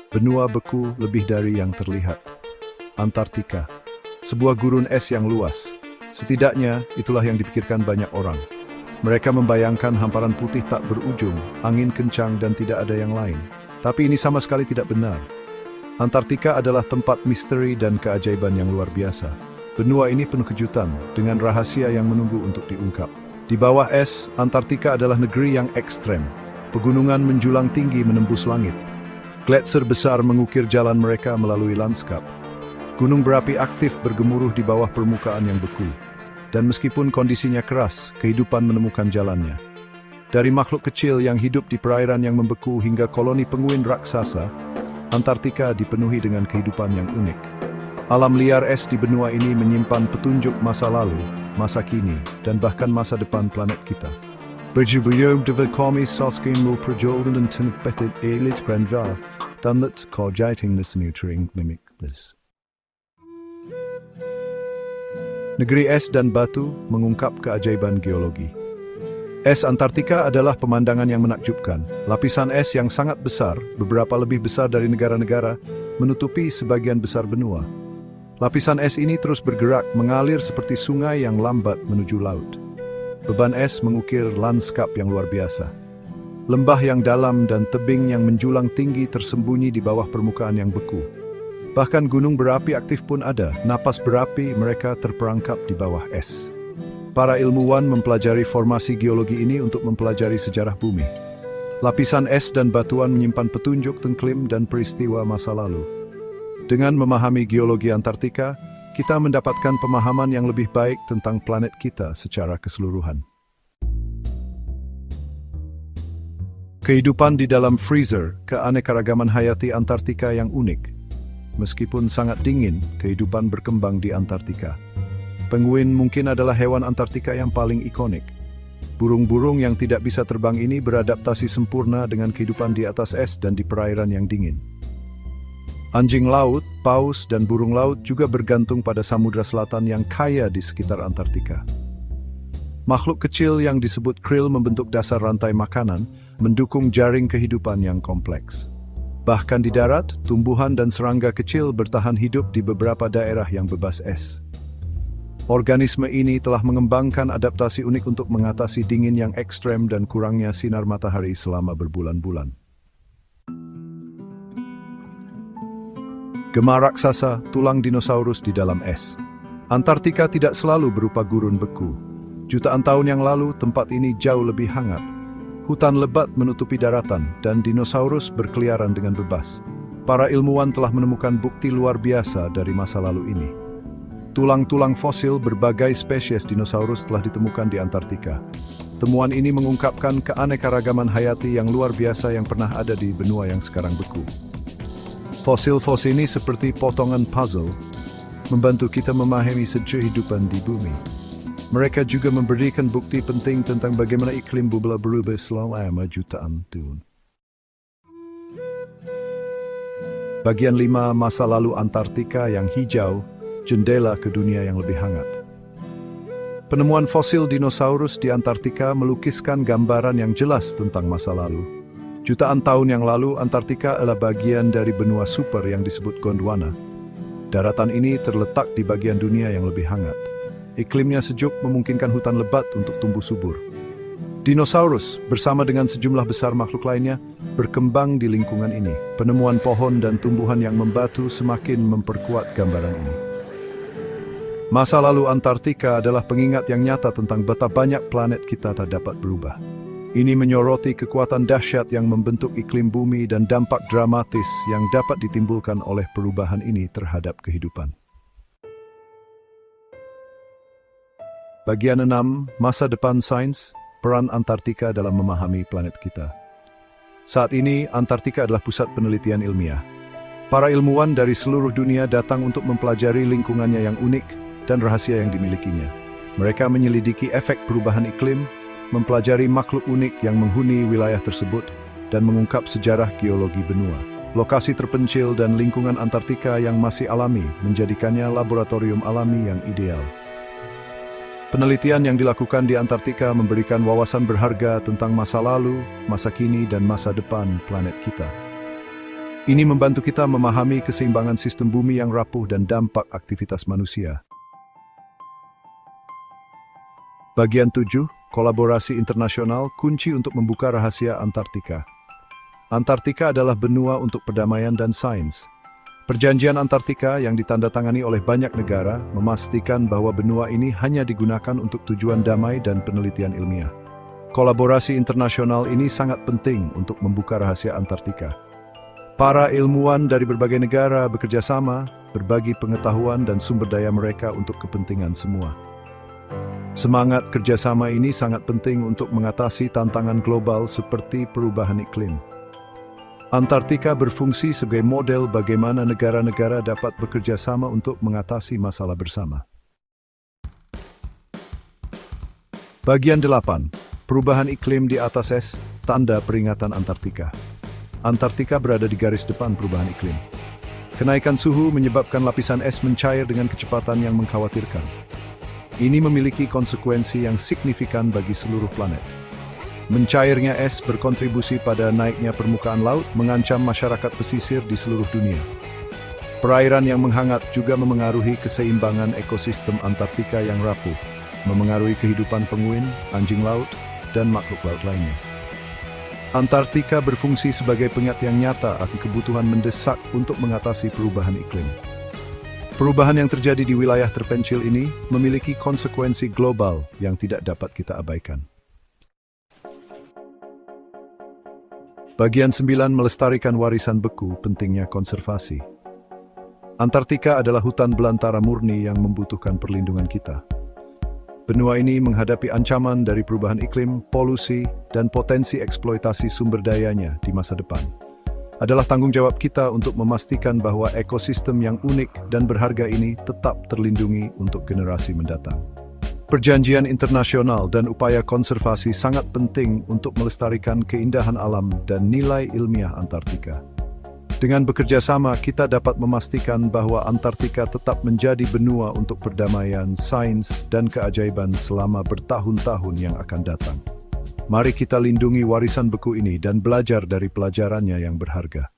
Benua beku lebih dari yang terlihat. Antartika, sebuah gurun es yang luas. Setidaknya, itulah yang dipikirkan banyak orang. Mereka membayangkan hamparan putih tak berujung, angin kencang dan tidak ada yang lain. Tapi ini sama sekali tidak benar. Antartika adalah tempat misteri dan keajaiban yang luar biasa. Benua ini penuh kejutan, dengan rahasia yang menunggu untuk diungkap. Di bawah es, Antartika adalah negeri yang ekstrem. Pegunungan menjulang tinggi menembus langit. Gletser besar mengukir jalan mereka melalui lanskap. Gunung berapi aktif bergemuruh di bawah permukaan yang beku. Dan meskipun kondisinya keras, kehidupan menemukan jalannya. Dari makhluk kecil yang hidup di perairan yang membeku hingga koloni penguin raksasa, Antartika dipenuhi dengan kehidupan yang unik. Alam liar es di benua ini menyimpan petunjuk masa lalu, masa kini, dan bahkan masa depan planet kita. Berjubel de kami saskin mulperjolen dan tenpetit elit brandvar, dan that corjating this neutering mimic this. Negeri es dan batu mengungkap keajaiban geologi. Es Antartika adalah pemandangan yang menakjubkan. Lapisan es yang sangat besar, beberapa lebih besar dari negara-negara, menutupi sebagian besar benua. Lapisan es ini terus bergerak, mengalir seperti sungai yang lambat menuju laut. Beban es mengukir lanskap yang luar biasa. Lembah yang dalam dan tebing yang menjulang tinggi tersembunyi di bawah permukaan yang beku. Bahkan gunung berapi aktif pun ada, napas berapi mereka terperangkap di bawah es. Para ilmuwan mempelajari formasi geologi ini untuk mempelajari sejarah bumi. Lapisan es dan batuan menyimpan petunjuk tengklim dan peristiwa masa lalu. Dengan memahami geologi Antartika, kita mendapatkan pemahaman yang lebih baik tentang planet kita secara keseluruhan. Kehidupan di dalam freezer, keanekaragaman hayati Antartika yang unik. Meskipun sangat dingin, kehidupan berkembang di Antartika. Penguin mungkin adalah hewan Antartika yang paling ikonik. Burung-burung yang tidak bisa terbang ini beradaptasi sempurna dengan kehidupan di atas es dan di perairan yang dingin. Anjing laut, paus, dan burung laut juga bergantung pada samudra selatan yang kaya di sekitar Antartika. Makhluk kecil yang disebut krill membentuk dasar rantai makanan, mendukung jaring kehidupan yang kompleks. Bahkan di darat, tumbuhan dan serangga kecil bertahan hidup di beberapa daerah yang bebas es. Organisme ini telah mengembangkan adaptasi unik untuk mengatasi dingin yang ekstrem dan kurangnya sinar matahari selama berbulan-bulan. Gema raksasa, tulang dinosaurus di dalam es. Antartika tidak selalu berupa gurun beku. Jutaan tahun yang lalu, tempat ini jauh lebih hangat. Hutan lebat menutupi daratan, dan dinosaurus berkeliaran dengan bebas. Para ilmuwan telah menemukan bukti luar biasa dari masa lalu ini. Tulang-tulang fosil berbagai spesies dinosaurus telah ditemukan di Antartika. Temuan ini mengungkapkan keanekaragaman hayati yang luar biasa yang pernah ada di benua yang sekarang beku. Fosil-fosil ini seperti potongan puzzle, membantu kita memahami kehidupan di bumi. Mereka juga memberikan bukti penting tentang bagaimana iklim bumi berubah selama jutaan tahun. Bagian 5 masa lalu Antartika yang hijau, jendela ke dunia yang lebih hangat. Penemuan fosil dinosaurus di Antartika melukiskan gambaran yang jelas tentang masa lalu. Jutaan tahun yang lalu, Antartika adalah bagian dari benua super yang disebut Gondwana. Daratan ini terletak di bagian dunia yang lebih hangat. Iklimnya sejuk memungkinkan hutan lebat untuk tumbuh subur. Dinosaurus, bersama dengan sejumlah besar makhluk lainnya, berkembang di lingkungan ini. Penemuan pohon dan tumbuhan yang membatu semakin memperkuat gambaran ini. Masa lalu Antartika adalah pengingat yang nyata tentang betapa banyak planet kita tak dapat berubah. Ini menyoroti kekuatan dahsyat yang membentuk iklim bumi dan dampak dramatis yang dapat ditimbulkan oleh perubahan ini terhadap kehidupan. Bagian 6, masa depan sains, peran Antartika dalam memahami planet kita. Saat ini, Antartika adalah pusat penelitian ilmiah. Para ilmuwan dari seluruh dunia datang untuk mempelajari lingkungannya yang unik dan rahasia yang dimilikinya. Mereka menyelidiki efek perubahan iklim, mempelajari makhluk unik yang menghuni wilayah tersebut, dan mengungkap sejarah geologi benua. Lokasi terpencil dan lingkungan Antartika yang masih alami menjadikannya laboratorium alami yang ideal. Penelitian yang dilakukan di Antartika memberikan wawasan berharga tentang masa lalu, masa kini, dan masa depan planet kita. Ini membantu kita memahami keseimbangan sistem bumi yang rapuh dan dampak aktivitas manusia. Bagian 7, kolaborasi internasional kunci untuk membuka rahasia Antartika. Antartika adalah benua untuk perdamaian dan sains. Perjanjian Antartika yang ditandatangani oleh banyak negara memastikan bahwa benua ini hanya digunakan untuk tujuan damai dan penelitian ilmiah. Kolaborasi internasional ini sangat penting untuk membuka rahasia Antartika. Para ilmuwan dari berbagai negara bekerja sama, berbagi pengetahuan dan sumber daya mereka untuk kepentingan semua. Semangat kerjasama ini sangat penting untuk mengatasi tantangan global seperti perubahan iklim. Antartika berfungsi sebagai model bagaimana negara-negara dapat bekerja sama untuk mengatasi masalah bersama. Bagian 8. Perubahan iklim di atas es, tanda peringatan Antartika. Antartika berada di garis depan perubahan iklim. Kenaikan suhu menyebabkan lapisan es mencair dengan kecepatan yang mengkhawatirkan. Ini memiliki konsekuensi yang signifikan bagi seluruh planet. Mencairnya es berkontribusi pada naiknya permukaan laut, mengancam masyarakat pesisir di seluruh dunia. Perairan yang menghangat juga memengaruhi keseimbangan ekosistem Antartika yang rapuh, memengaruhi kehidupan penguin, anjing laut, dan makhluk laut lainnya. Antartika berfungsi sebagai pengingat yang nyata akan kebutuhan mendesak untuk mengatasi perubahan iklim. Perubahan yang terjadi di wilayah terpencil ini memiliki konsekuensi global yang tidak dapat kita abaikan. Bagian 9, melestarikan warisan beku, pentingnya konservasi. Antartika adalah hutan belantara murni yang membutuhkan perlindungan kita. Benua ini menghadapi ancaman dari perubahan iklim, polusi, dan potensi eksploitasi sumber dayanya di masa depan. Adalah tanggung jawab kita untuk memastikan bahwa ekosistem yang unik dan berharga ini tetap terlindungi untuk generasi mendatang. Perjanjian internasional dan upaya konservasi sangat penting untuk melestarikan keindahan alam dan nilai ilmiah Antartika. Dengan bekerja sama, kita dapat memastikan bahwa Antartika tetap menjadi benua untuk perdamaian, sains, dan keajaiban selama bertahun-tahun yang akan datang. Mari kita lindungi warisan beku ini dan belajar dari pelajarannya yang berharga.